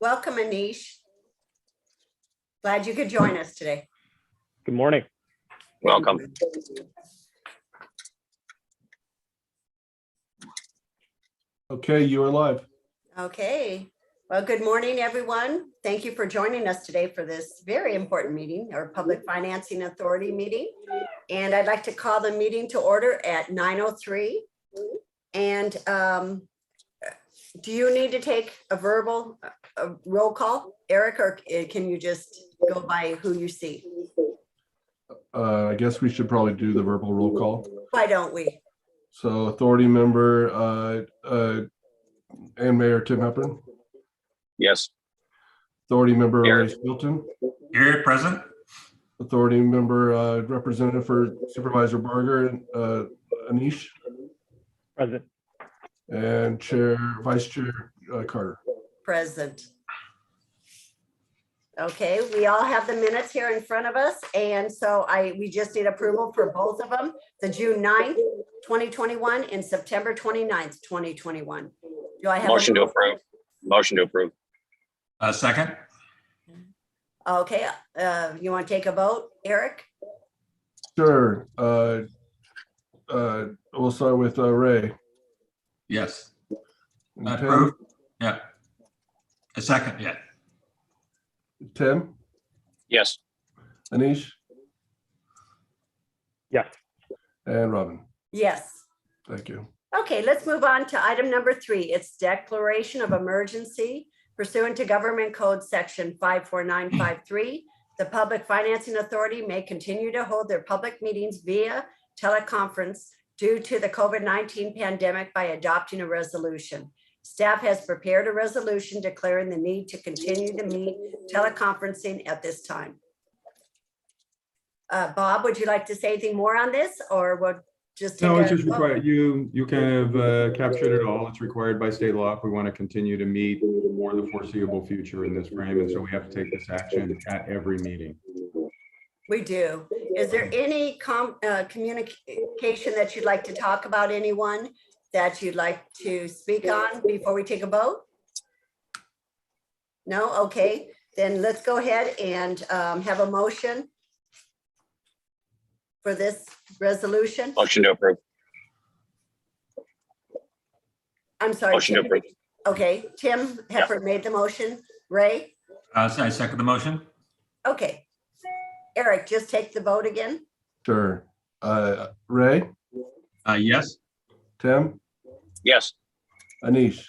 Welcome, Anish. Glad you could join us today. Good morning. Welcome. Okay, you are live. Okay. Well, good morning, everyone. Thank you for joining us today for this very important meeting, our Public Financing Authority meeting. And I'd like to call the meeting to order at 9:03. And do you need to take a verbal roll call, Eric, or can you just go by who you see? I guess we should probably do the verbal roll call. Why don't we? So authority member and Mayor Tim Hepburn, Yes. authority member Here. Ray Stilton, Here, present. authority member representative for Supervisor Barger, Anish, Present. and Vice Chair Carter. Present. Okay, we all have the minutes here in front of us, and so we just need approval for both of them, the June 9th, 2021 and September 29th, 2021. Do I have a Motion to approve. Motion to approve. Second. Okay, you want to take a vote, Eric? Sure. We'll start with Ray. Yes. And Tim. Approved. Yeah. A second. Yeah. Tim, Yes. Anish, Yes. and Robin. Yes. Thank you. Okay, let's move on to item number 3. It's declaration of emergency pursuant to Government Code Section 54953. The Public Financing Authority may continue to hold their public meetings via teleconference due to the COVID-19 pandemic by adopting a resolution. Staff has prepared a resolution declaring the need to continue to meet teleconferencing at this time. Bob, would you like to say anything more on this, or would just? No, take it's a just vote? required. You kind of captured it all. It's required by state law if we want to continue to meet for the foreseeable future in this frame. And so we have to take this action at every meeting. We do. Is there any communication that you'd like to talk about, anyone that you'd like to speak on before we take a vote? No? Okay, then let's go ahead and have a motion for this resolution. Motion to approve. I'm sorry. Motion to Tim. approve. Okay, Tim Hepburn made the motion. Ray? I second the motion. Okay. Eric, just take the vote again. Sure. Ray, Yes. Tim, Yes. Anish,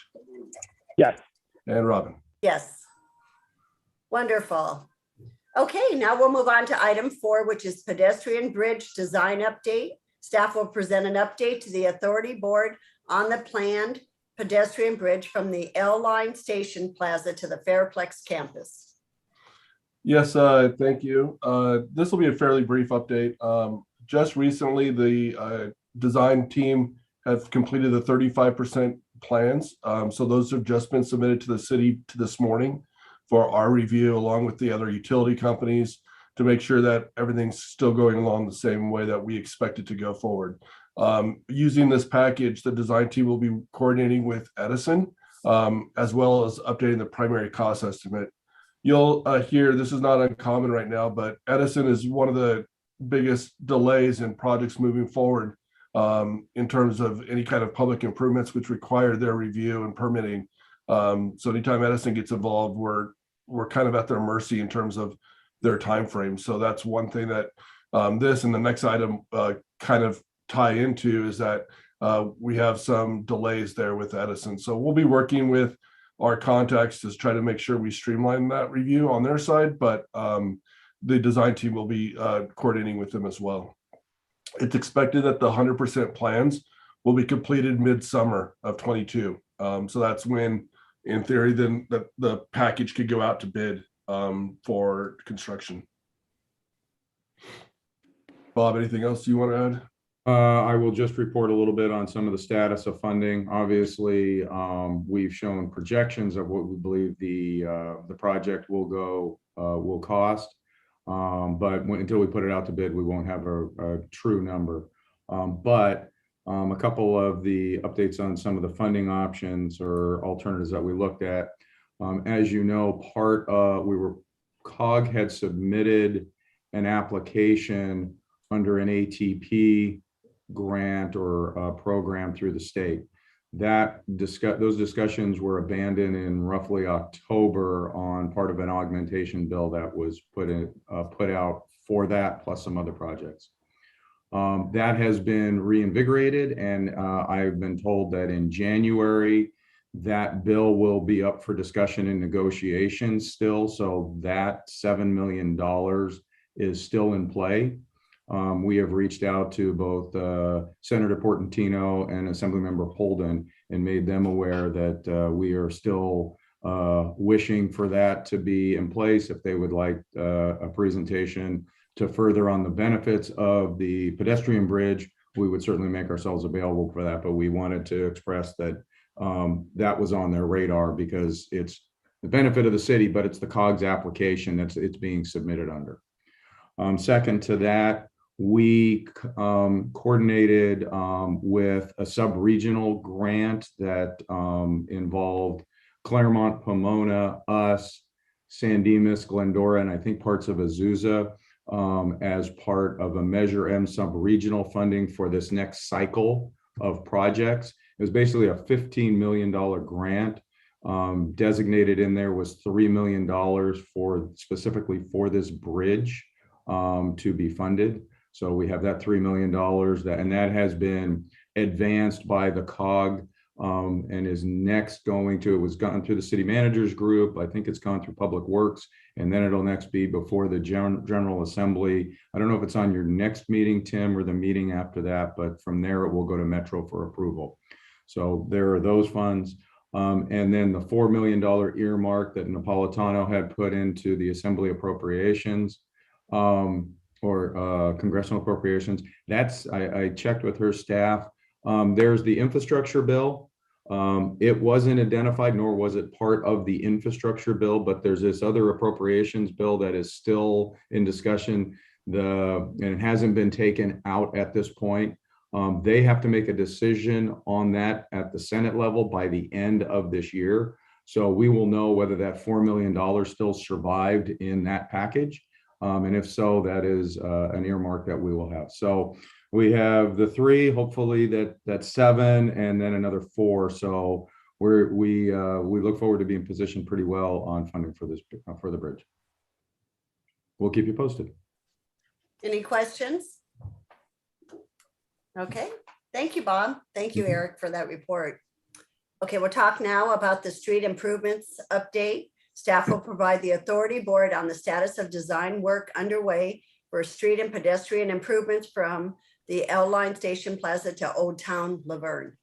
Yes. and Robin. Yes. Wonderful. Okay, now we'll move on to item 4, which is pedestrian bridge design update. Staff will present an update to the authority board on the planned pedestrian bridge from the L-Line Station Plaza to the Fairplex campus. Yes, thank you. This will be a fairly brief update. Just recently, the design team have completed the 35% plans. So those have just been submitted to the city this morning for our review, along with the other utility companies, to make sure that everything's still going along the same way that we expect it to go forward. Using this package, the design team will be coordinating with Edison, as well as updating the primary cost estimate. You'll hear, this is not uncommon right now, but Edison is one of the biggest delays in projects moving forward in terms of any kind of public improvements which require their review and permitting. So anytime Edison gets involved, we're kind of at their mercy in terms of their time frame. So that's one thing that this and the next item kind of tie into, is that we have some delays there with Edison. So we'll be working with our contacts to try to make sure we streamline that review on their side, but the design team will be coordinating with them as well. It's expected that the 100% plans will be completed mid-summer of 22. So that's when, in theory, then the package could go out to bid for construction. Bob, anything else you want to add? I will just report a little bit on some of the status of funding. Obviously, we've shown projections of what we believe the project will cost. But until we put it out to bid, we won't have a true number. But a couple of the updates on some of the funding options or alternatives that we looked at. As you know, COG had submitted an application under an ATP grant or program through the state. Those discussions were abandoned in roughly October on part of an augmentation bill that was put out for that, plus some other projects. That has been reinvigorated, and I've been told that in January, that bill will be up for discussion and negotiations still. So that $7 million is still in play. We have reached out to both Senator Portantino and Assemblymember Holden and made them aware that we are still wishing for that to be in place. If they would like a presentation to further on the benefits of the pedestrian bridge, we would certainly make ourselves available for that. But we wanted to express that that was on their radar because it's the benefit of the city, but it's the COGS application that's it's being submitted under. Second to that, we coordinated with a sub-regional grant that involved Claremont, Pomona, us, San Dimas, Glendora, and I think parts of Azusa as part of a Measure M sub-regional funding for this next cycle of projects. It was basically a $15 million grant. Designated in there was $3 million specifically for this bridge to be funded. So we have that $3 million and that has been advanced by the COG and is next going to, it was gone through the city managers group. I think it's gone through Public Works, and then it'll next be before the General Assembly. I don't know if it's on your next meeting, Tim, or the meeting after that, but from there it will go to Metro for approval. So there are those funds. And then the $4 million earmark that Napolitano had put into the Assembly appropriations or congressional appropriations. That's, I checked with her staff. There's the infrastructure bill. It wasn't identified, nor was it part of the infrastructure bill, but there's this other appropriations bill that is still in discussion. And it hasn't been taken out at this point. They have to make a decision on that at the Senate level by the end of this year. So we will know whether that $4 million still survived in that package. And if so, that is an earmark that we will have. So we have the 3, hopefully that's 7, and then another 4. So we look forward to being positioned pretty well on funding for this for the bridge. We'll keep you posted. Any questions? Okay, thank you, Bob. Thank you, Eric, for that report. Okay, we'll talk now about the street improvements update. Staff will provide the authority board on the status of design work underway for street and pedestrian improvements from the L Line Station Plaza to Old Town Laverne.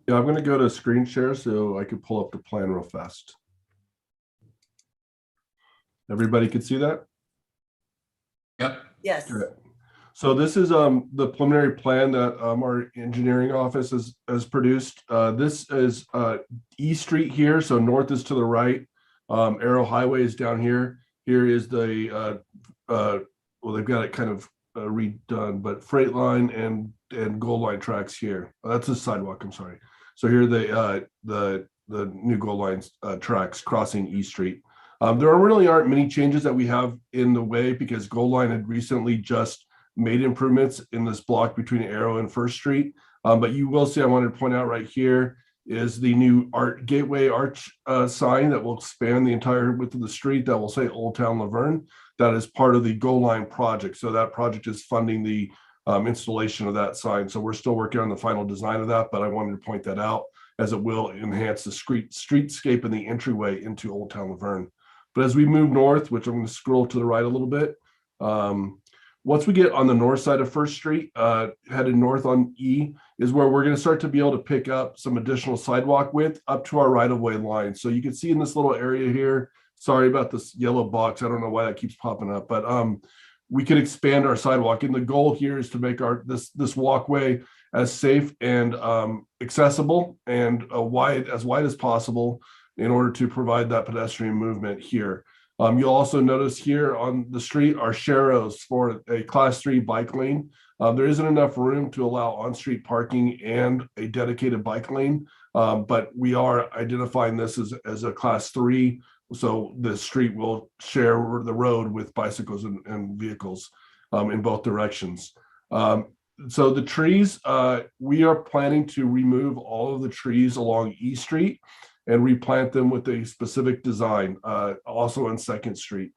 Yeah, I'm going to go to screen share so I can pull up the plan real fast. Everybody could see that? Yep. Yes. Good. So this is the preliminary plan that our engineering office has produced. This is E Street here, so north is to the right. Arrow Highway is down here. Here is the well, they've got it kind of redone, but Freight Line and Gold Line tracks here. That's a sidewalk. I'm sorry. So here the new Gold Line tracks crossing E Street. There really aren't many changes that we have in the way because Gold Line had recently just made improvements in this block between Arrow and First Street. But you will see, I wanted to point out right here is the new Gateway Arch sign that will span the entire width of the street that will say Old Town Laverne. That is part of the Gold Line project. So that project is funding the installation of that sign. So we're still working on the final design of that, but I wanted to point that out as it will enhance the streetscape and the entryway into Old Town Laverne. But as we move north, which I'm going to scroll to the right a little bit, once we get on the north side of First Street, headed north on E, is where we're going to start to be able to pick up some additional sidewalk width up to our right-of-way line. So you can see in this little area here, sorry about this yellow box, I don't know why that keeps popping up, but we can expand our sidewalk. And the goal here is to make this walkway as safe and accessible and as wide as possible in order to provide that pedestrian movement here. You'll also notice here on the street are sharrows for a class 3 bike lane. There isn't enough room to allow on-street parking and a dedicated bike lane. But we are identifying this as a class 3. So the street will share the road with bicycles and vehicles in both directions. So the trees, we are planning to remove all of the trees along E Street and replant them with a specific design, also on Second Street.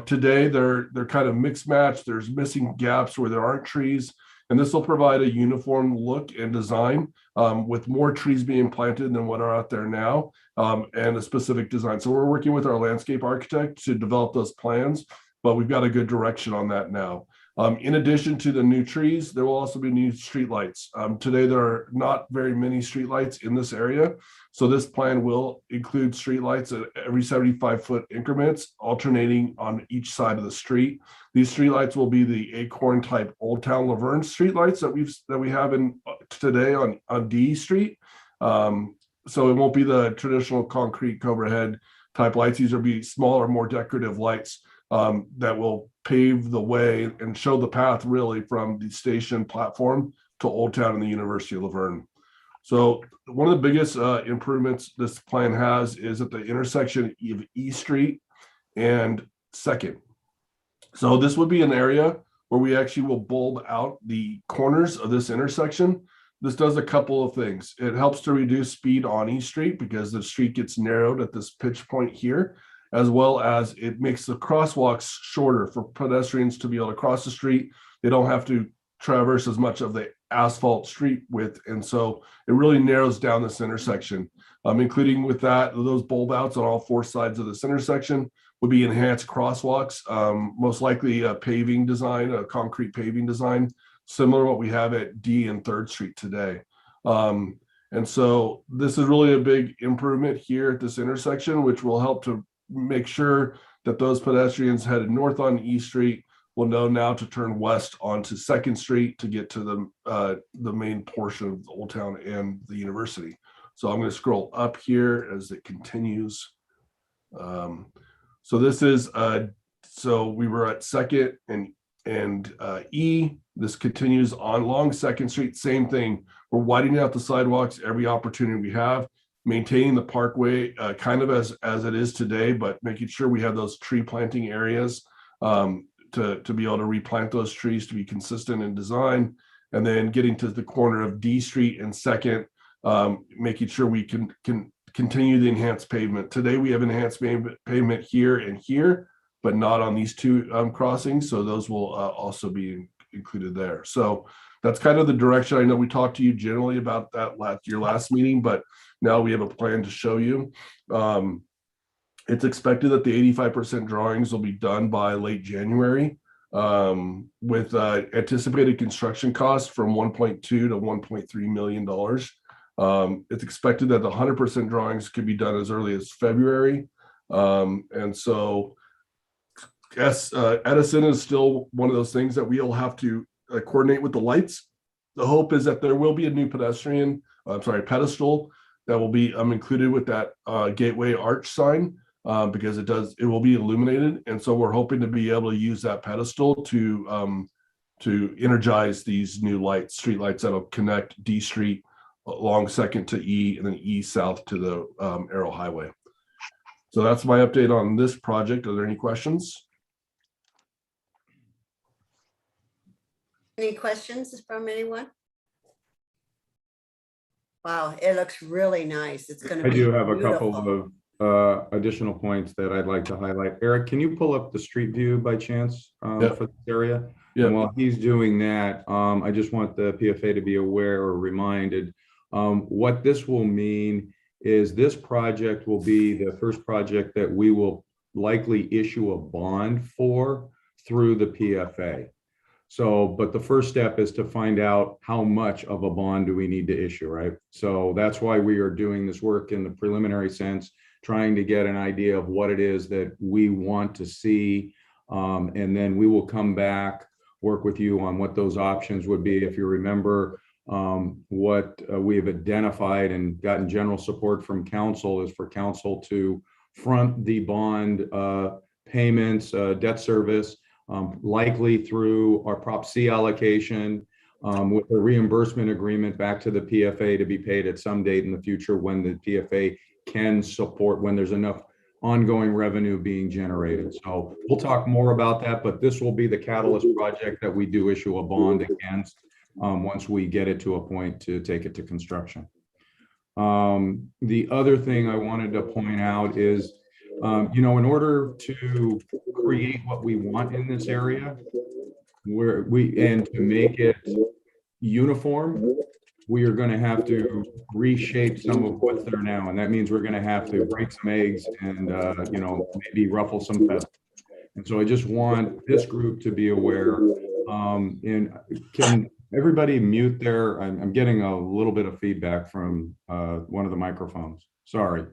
Today, they're kind of mixed match. There's missing gaps where there aren't trees, and this will provide a uniform look and design with more trees being planted than what are out there now, and a specific design. So we're working with our landscape architect to develop those plans, but we've got a good direction on that now. In addition to the new trees, there will also be new streetlights. Today, there are not very many streetlights in this area. So this plan will include streetlights at every 75-foot increments, alternating on each side of the street. These streetlights will be the Acorn type Old Town Laverne streetlights that we have in today on D Street. So it won't be the traditional concrete overhead type lights. These will be smaller, more decorative lights that will pave the way and show the path really from the station platform to Old Town and the University of Laverne. So one of the biggest improvements this plan has is at the intersection of E Street and Second. So this would be an area where we actually will bulb out the corners of this intersection. This does a couple of things. It helps to reduce speed on E Street because the street gets narrowed at this pitch point here, as well as it makes the crosswalks shorter for pedestrians to be able to cross the street. They don't have to traverse as much of the asphalt street width. And so it really narrows down this intersection, including with that, those bulb outs on all 4 sides of this intersection would be enhanced crosswalks, most likely a paving design, a concrete paving design, similar to what we have at D and 3rd Street today. And so this is really a big improvement here at this intersection, which will help to make sure that those pedestrians headed north on E Street will know now to turn west onto 2nd Street to get to the main portion of Old Town and the university. So I'm going to scroll up here as it continues. So this is so we were at 2nd and E. This continues on along 2nd Street. Same thing. We're widening out the sidewalks every opportunity we have, maintaining the parkway kind of as it is today, but making sure we have those tree planting areas to be able to replant those trees to be consistent in design, and then getting to the corner of D Street and 2nd, making sure we can continue the enhanced pavement. Today we have enhanced pavement here and here, but not on these 2 crossings. So those will also be included there. So that's kind of the direction. I know we talked to you generally about that your last meeting, but now we have a plan to show you. It's expected that the 85% drawings will be done by late January, with anticipated construction costs from $1.2 to $1.3 million. It's expected that the 100% drawings could be done as early as February. And so yes, Edison is still one of those things that we'll have to coordinate with the lights. The hope is that there will be a new pedestal that will be included with that gateway arch sign, because it will be illuminated. And so we're hoping to be able to use that pedestal to energize these new street lights that'll connect D Street along 2nd to E and then E south to the Arrow Highway. So that's my update on this project. Are there any questions? Any questions from anyone? Wow, it looks really nice. It's going to I be do have a beautiful. couple of additional points that I'd like to highlight. Eric, can you pull up the street view by chance Yep. for this area? Yeah. And while he's doing that, I just want the PFA to be aware or reminded, what this will mean is this project will be the first project that we will likely issue a bond for through the PFA. So, but the first step is to find out how much of a bond do we need to issue, right? So that's why we are doing this work in the preliminary sense, trying to get an idea of what it is that we want to see. And then we will come back, work with you on what those options would be. If you remember, what we have identified and gotten general support from council is for council to front the bond payments, debt service, likely through our Prop C allocation, with a reimbursement agreement back to the PFA to be paid at some date in the future when the PFA can support, when there's enough ongoing revenue being generated. So we'll talk more about that, but this will be the catalyst project that we do issue a bond against once we get it to a point to take it to construction. The other thing I wanted to point out is, in order to create what we want in this area, and to make it uniform, we are going to have to reshape some of what's there now. And that means we're going to have to break some eggs and, maybe ruffle some feathers. And so I just want this group to be aware. And can everybody mute there? I'm getting a little bit of feedback from one of the microphones. Sorry.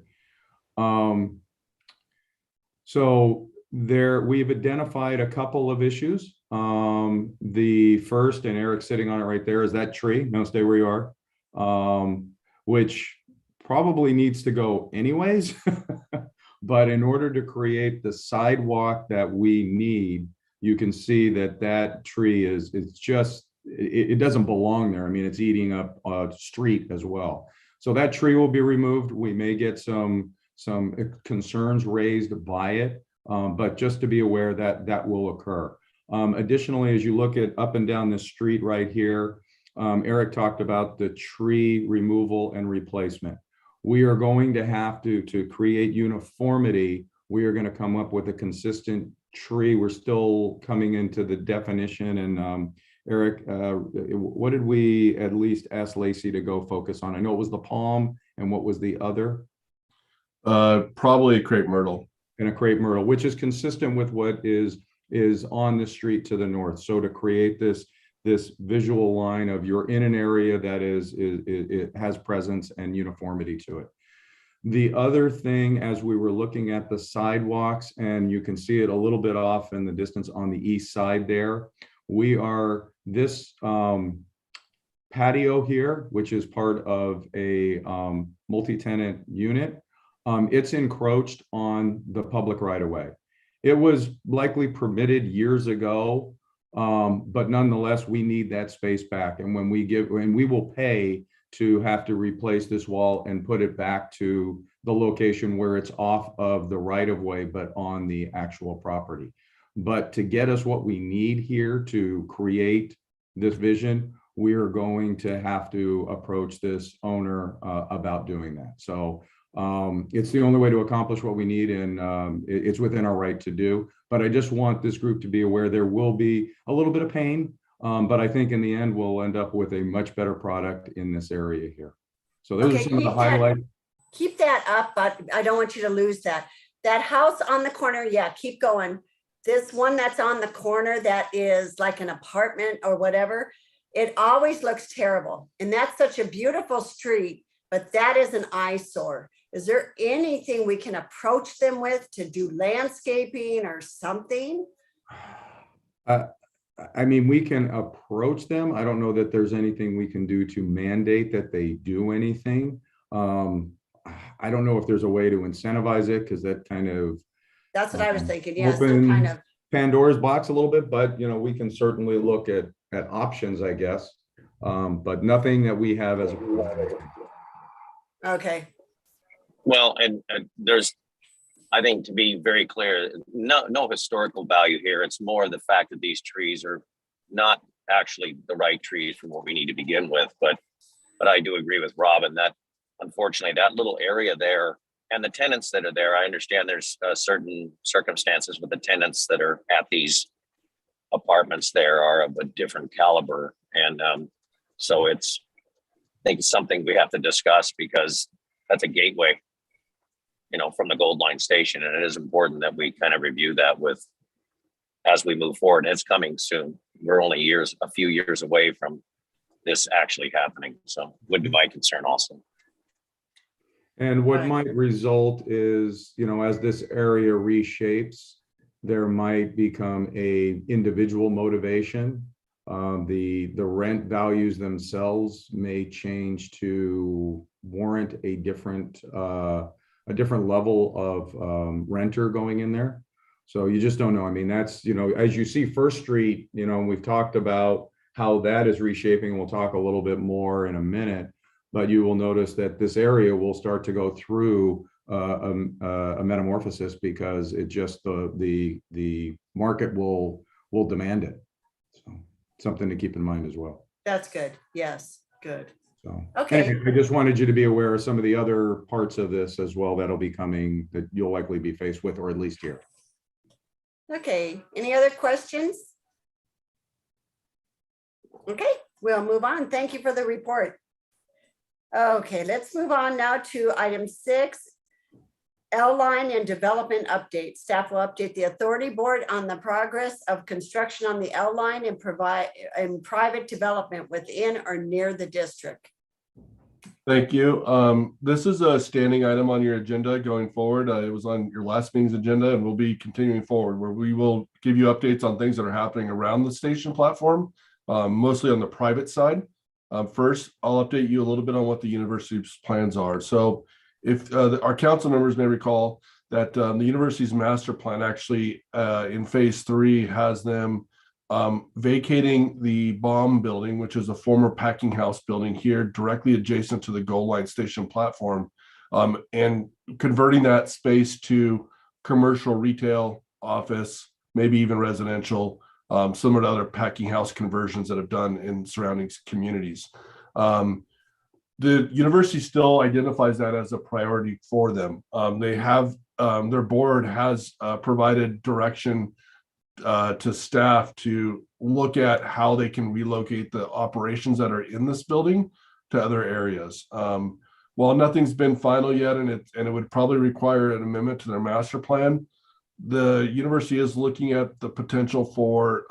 So we've identified a couple of issues. The first, and Eric's sitting on it right there, is that tree. No, stay where you are, which probably needs to go anyways. But in order to create the sidewalk that we need, you can see that tree it doesn't belong there. I mean, it's eating up a street as well. So that tree will be removed. We may get some concerns raised by it, but just to be aware that will occur. Additionally, as you look at up and down this street right here, Eric talked about the tree removal and replacement. We are going to have to create uniformity. We are going to come up with a consistent tree. We're still coming into the definition. And Eric, what did we at least ask Lacey to go focus on? I know it was the palm, and what was the other? Probably a crepe myrtle. And a crepe myrtle, which is consistent with what is on the street to the north. So to create this visual line of you're in an area that it has presence and uniformity to it. The other thing, as we were looking at the sidewalks, and you can see it a little bit off in the distance on the east side there, this patio here, which is part of a multi-tenant unit, it's encroached on the public right of way. It was likely permitted years ago, but nonetheless, we need that space back. And when we will pay to have to replace this wall and put it back to the location where it's off of the right of way, but on the actual property. But to get us what we need here to create this vision, we are going to have to approach this owner about doing that. So it's the only way to accomplish what we need, and it's within our right to do. But I just want this group to be aware there will be a little bit of pain, but I think in the end we'll end up with a much better product in this area here. So those are some of the highlights. Keep that up, but I don't want you to lose that. That house on the corner, yeah, keep going. This one that's on the corner that is like an apartment or whatever, it always looks terrible. And that's such a beautiful street, but that is an eyesore. Is there anything we can approach them with to do landscaping or something? I mean, we can approach them. I don't know that there's anything we can do to mandate that they do anything. I don't know if there's a way to incentivize it, because that kind of— That's what I was thinking. Yes, some kind of Pandora's box a little bit, but we can certainly look at options, I guess. But nothing that we have as a— Okay. Well, and there's, I think, to be very clear, no historical value here. It's more the fact that these trees are not actually the right trees for what we need to begin with. But I do agree with Robin that unfortunately that little area there and the tenants that are there, I understand there's certain circumstances with the tenants that are at these apartments there are of a different caliber. And so I think it's something we have to discuss, because that's a gateway, from the Gold Line station. And it is important that we kind of review that as we move forward. And it's coming soon. We're only a few years away from this actually happening. So would be my concern also. And what might result is, as this area reshapes, there might become a individual motivation. The rent values themselves may change to warrant a different level of renter going in there. So you just don't know. I mean, that's, as you see First Street, we've talked about how that is reshaping. We'll talk a little bit more in a minute, but you will notice that this area will start to go through a metamorphosis because it just the market will demand it. So something to keep in mind as well. That's good. Yes, good. So, Okay. anyway, I just wanted you to be aware of some of the other parts of this as well that'll be coming that you'll likely be faced with, or at least hear. Okay, any other questions? Okay, we'll move on. Thank you for the report. Okay, let's move on now to item 6. L-line and development update. Staff will update the authority board on the progress of construction on the L-line and provide private development within or near the district. Thank you. This is a standing item on your agenda going forward. It was on your last meeting's agenda and we'll be continuing forward where we will give you updates on things that are happening around the station platform, mostly on the private side. First, I'll update you a little bit on what the university's plans are. So if our council members may recall that the university's master plan actually in phase 3 has them vacating the Baum building, which is a former packing house building here directly adjacent to the GO Line station platform, and converting that space to commercial, retail, office, maybe even residential, similar to other packing house conversions that have done in surrounding communities. The university still identifies that as a priority for them. They have their board has provided direction to staff to look at how they can relocate the operations that are in this building to other areas. While nothing's been final yet, and it would probably require an amendment to their master plan, the university is looking at the potential for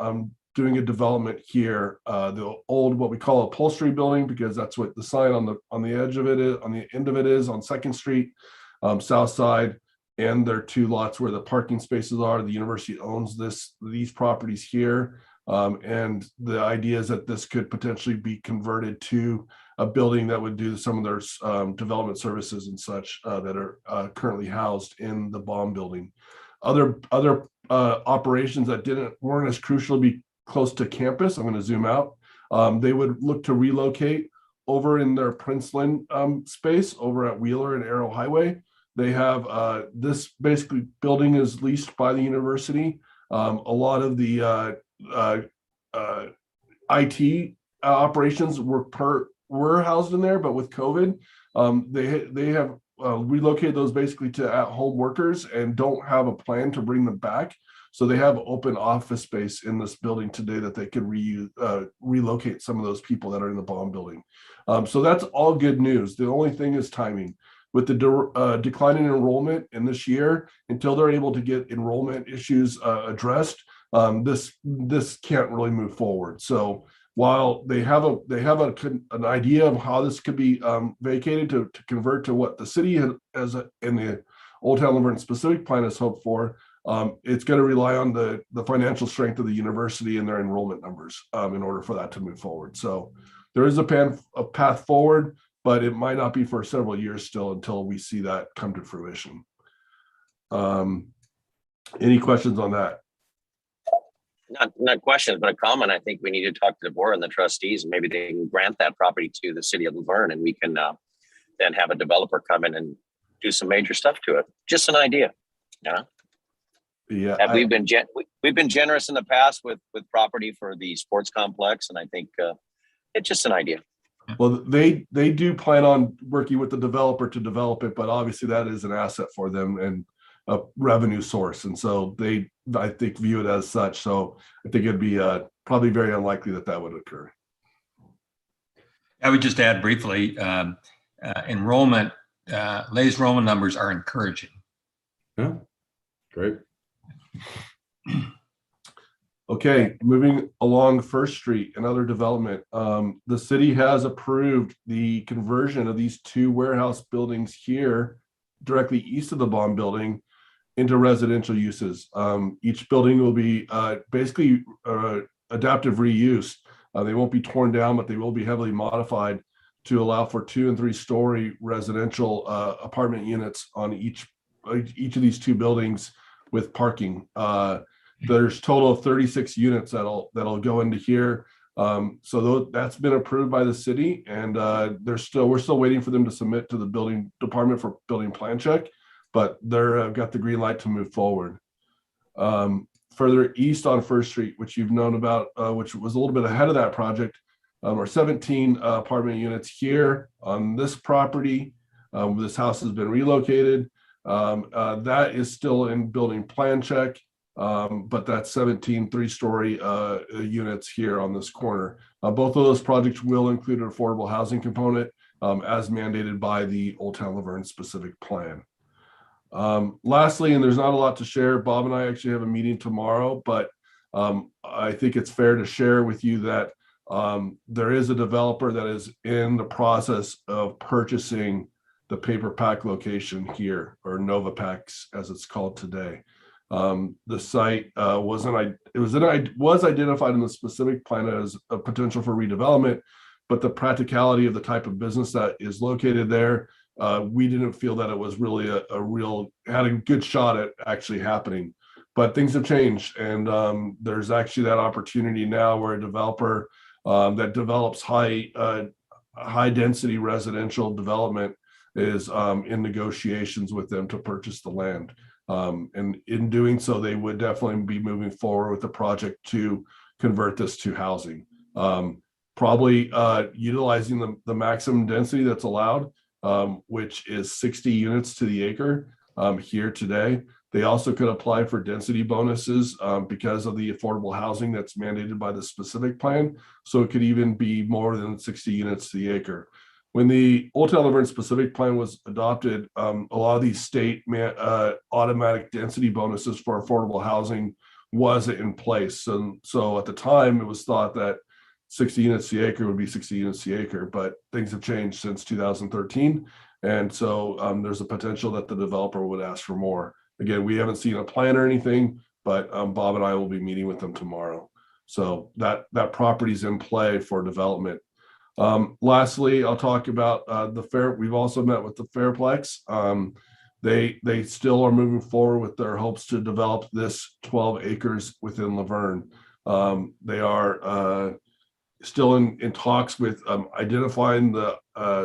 doing a development here, the old what we call upholstery building, because that's what the sign on the edge of it is, on the end of it is on 2nd Street, south side, and their 2 lots where the parking spaces are. The university owns these properties here, and the idea is that this could potentially be converted to a building that would do some of their development services and such that are currently housed in the Baum building. Other operations that weren't as crucial to be close to campus, I'm going to zoom out. They would look to relocate over in their Princeland space over at Wheeler and Arrow Highway. They have this basically building is leased by the university. A lot of the IT operations were housed in there, but with COVID, they have relocated those basically to at-home workers and don't have a plan to bring them back. So they have open office space in this building today that they could relocate some of those people that are in the Baum building. So that's all good news. The only thing is timing. With the decline in enrollment in this year, until they're able to get enrollment issues addressed, this can't really move forward. So while they have an idea of how this could be vacated to convert to what the city has in the Old Town LaVergne specific plan has hoped for, it's going to rely on the financial strength of the university and their enrollment numbers in order for that to move forward. So there is a path forward, but it might not be for several years still until we see that come to fruition. Any questions on that? Not questions, but a comment. I think we need to talk to the board and the trustees, and maybe they can grant that property to the city of LaVergne, and we can then have a developer come in and do some major stuff to it. Just an idea. Yeah. We've been generous in the past with property for the sports complex, and I think it's just an idea. Well, they do plan on working with the developer to develop it, but obviously that is an asset for them and a revenue source, and so I think view it as such. So I think it'd be probably very unlikely that would occur. I would just add briefly, enrollment, latest enrollment numbers are encouraging. Yeah, great. Okay, moving along 1st Street, another development. The city has approved the conversion of these 2 warehouse buildings here directly east of the Baum building into residential uses. Each building will be basically adaptive reuse. They won't be torn down, but they will be heavily modified to allow for 2- and 3-story residential apartment units on each of these 2 buildings with parking. There's total of 36 units that'll go into here. That's been approved by the city, and we're still waiting for them to submit to the building department for building plan check, but they're got the green light to move forward. Further east on First Street, which you've known about, which was a little bit ahead of that project, are 17 apartment units here on this property. This house has been relocated. That is still in building plan check, but that's 17 three-story units here on this corner. Both of those projects will include an affordable housing component as mandated by the Old Town Laverne specific plan. Lastly, and there's not a lot to share, Bob and I actually have a meeting tomorrow, but I think it's fair to share with you that there is a developer that is in the process of purchasing the Paper Pack location here, or Nova Packs as it's called today. The site was identified in the specific plan as a potential for redevelopment, but the practicality of the type of business that is located there, we didn't feel that it was really had a good shot at actually happening. But things have changed, and there's actually that opportunity now where a developer that develops high density residential development is in negotiations with them to purchase the land. And in doing so, they would definitely be moving forward with the project to convert this to housing. Probably utilizing the maximum density that's allowed, which is 60 units to the acre here today. They also could apply for density bonuses because of the affordable housing that's mandated by the specific plan. So it could even be more than 60 units to the acre. When the Old Town Laverne specific plan was adopted, a lot of these state automatic density bonuses for affordable housing wasn't in place. So at the time, it was thought that 60 units to the acre would be 60 units to the acre, but things have changed since 2013. And so there's a potential that the developer would ask for more. Again, we haven't seen a plan or anything, but Bob and I will be meeting with them tomorrow. So that property's in play for development. Lastly, I'll talk about the fair. We've also met with the Fairplex. They still are moving forward with their hopes to develop this 12 acres within Laverne. They are still in talks with identifying the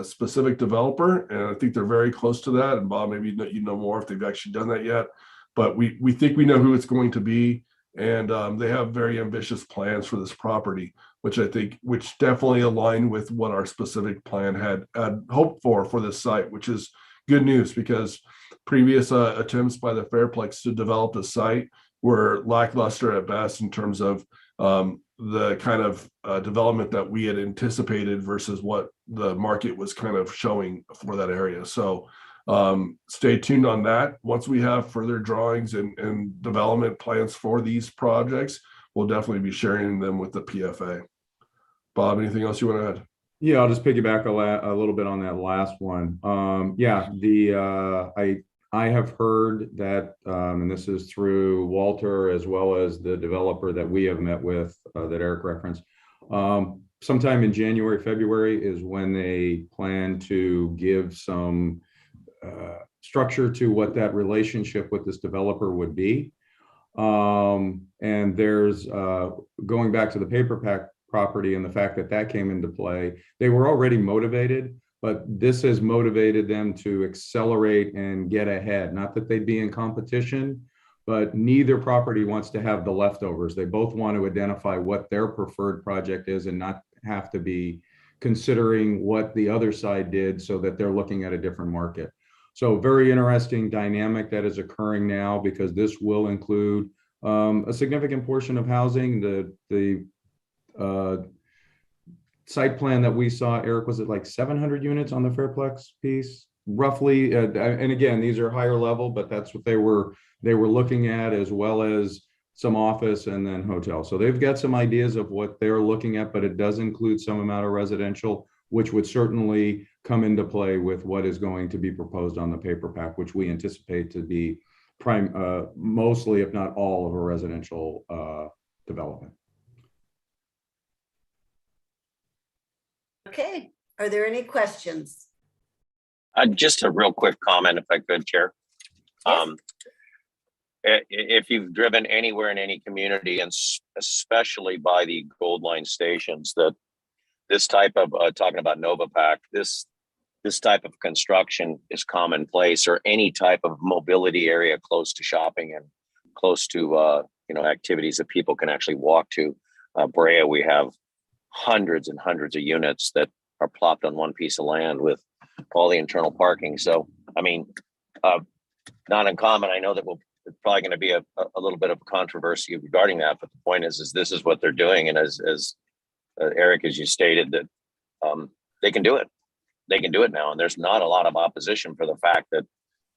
specific developer, and I think they're very close to that. And Bob, maybe you know more if they've actually done that yet, but we think we know who it's going to be, and they have very ambitious plans for this property, which definitely align with what our specific plan had hoped for this site, which is good news because previous attempts by the Fairplex to develop the site were lackluster at best in terms of the kind of development that we had anticipated versus what the market was kind of showing for that area. So stay tuned on that. Once we have further drawings and development plans for these projects, we'll definitely be sharing them with the PFA. Bob, anything else you want to add? Yeah, I'll just piggyback a little bit on that last one. I have heard that, and this is through Walter as well as the developer that we have met with that Eric referenced. Sometime in January, February is when they plan to give some structure to what that relationship with this developer would be. And there's going back to the Paper Pack property and the fact that came into play. They were already motivated, but this has motivated them to accelerate and get ahead. Not that they'd be in competition, but neither property wants to have the leftovers. They both want to identify what their preferred project is and not have to be considering what the other side did so that they're looking at a different market. So very interesting dynamic that is occurring now because this will include a significant portion of housing. The site plan that we saw, Eric, was it like 700 units on the Fairplex piece, roughly? And again, these are higher level, but that's what they were looking at, as well as some office and then hotel. So they've got some ideas of what they're looking at, but it does include some amount of residential, which would certainly come into play with what is going to be proposed on the Paper Pack, which we anticipate to be mostly, if not all, of a residential development. Okay, are there any questions? Just a real quick comment, if I could, Chair. Yes. If you've driven anywhere in any community, and especially by the Gold Line stations, that this type of talking about Novapac, this type of construction is commonplace, or any type of mobility area close to shopping and close to activities that people can actually walk to. Brea, we have hundreds and hundreds of units that are plopped on one piece of land with all the internal parking. So, I mean, not uncommon. I know that it's probably going to be a little bit of controversy regarding that, but the point is this is what they're doing. And as Eric, as you stated, that they can do it. They can do it now. And there's not a lot of opposition for the fact that,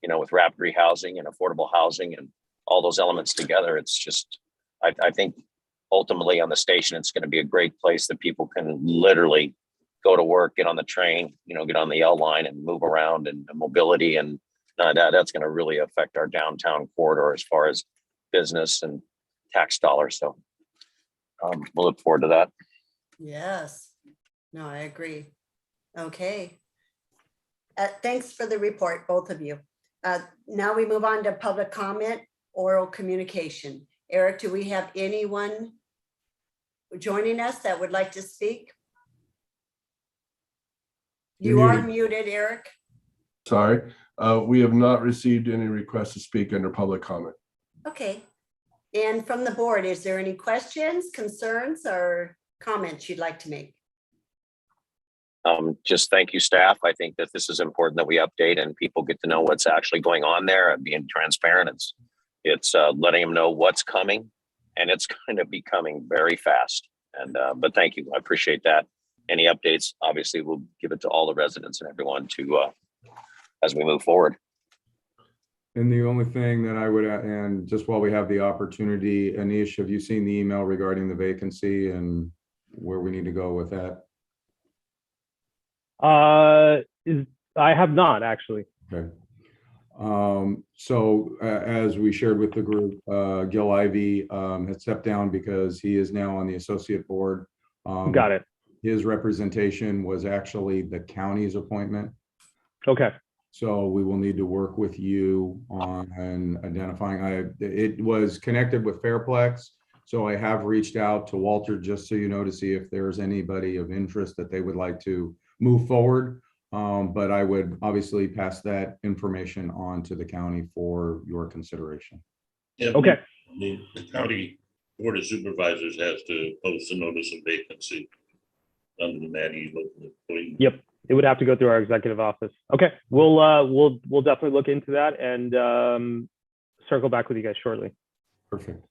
with rapid rehousing and affordable housing and all those elements together, it's just, I think ultimately on the station, it's going to be a great place that people can literally go to work, get on the train, get on the L line and move around, and mobility. And that's going to really affect our downtown corridor as far as business and tax dollars. So we'll look forward to that. Yes. No, I agree. Okay. Thanks for the report, both of you. Now we move on to public comment, oral communication. Eric, do we have anyone joining us that would like to speak? You You're are muted. muted, Eric. Sorry, we have not received any requests to speak under public comment. Okay. And from the board, is there any questions, concerns, or comments you'd like to make? Just thank you, staff. I think that this is important that we update and people get to know what's actually going on there and being transparent. It's letting them know what's coming, and it's going to be coming very fast. And but thank you, I appreciate that. Any updates, obviously, we'll give it to all the residents and everyone to as we move forward. And the only thing that I would add, and just while we have the opportunity, Anish, have you seen the email regarding the vacancy and where we need to go with that? I have not actually. Okay. So as we shared with the group, Gil Ivey had stepped down because he is now on the associate board. Got it. His representation was actually the county's appointment. Okay. So we will need to work with you on identifying. It was connected with Fairplex. So I have reached out to Walter, just so you know, to see if there's anybody of interest that they would like to move forward. But I would obviously pass that information on to the county for your consideration. Yeah, Okay. The county board of supervisors has to post a notice of vacancy under the Maddie local employee. Yep. It would have to go through our executive office. Okay. We'll definitely look into that and circle back with you guys shortly. Perfect.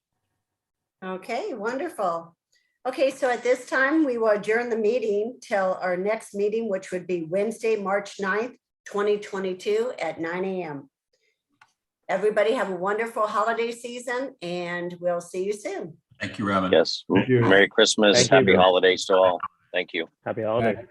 Okay, wonderful. Okay, so at this time, we will adjourn the meeting till our next meeting, which would be Wednesday, March 9th, 2022 at 9 a.m. Everybody have a wonderful holiday season, and we'll see you soon. Thank you, Robin. Yes. Thank you. Merry Christmas. Thank you. Happy holidays to all. Thank you. Happy holidays.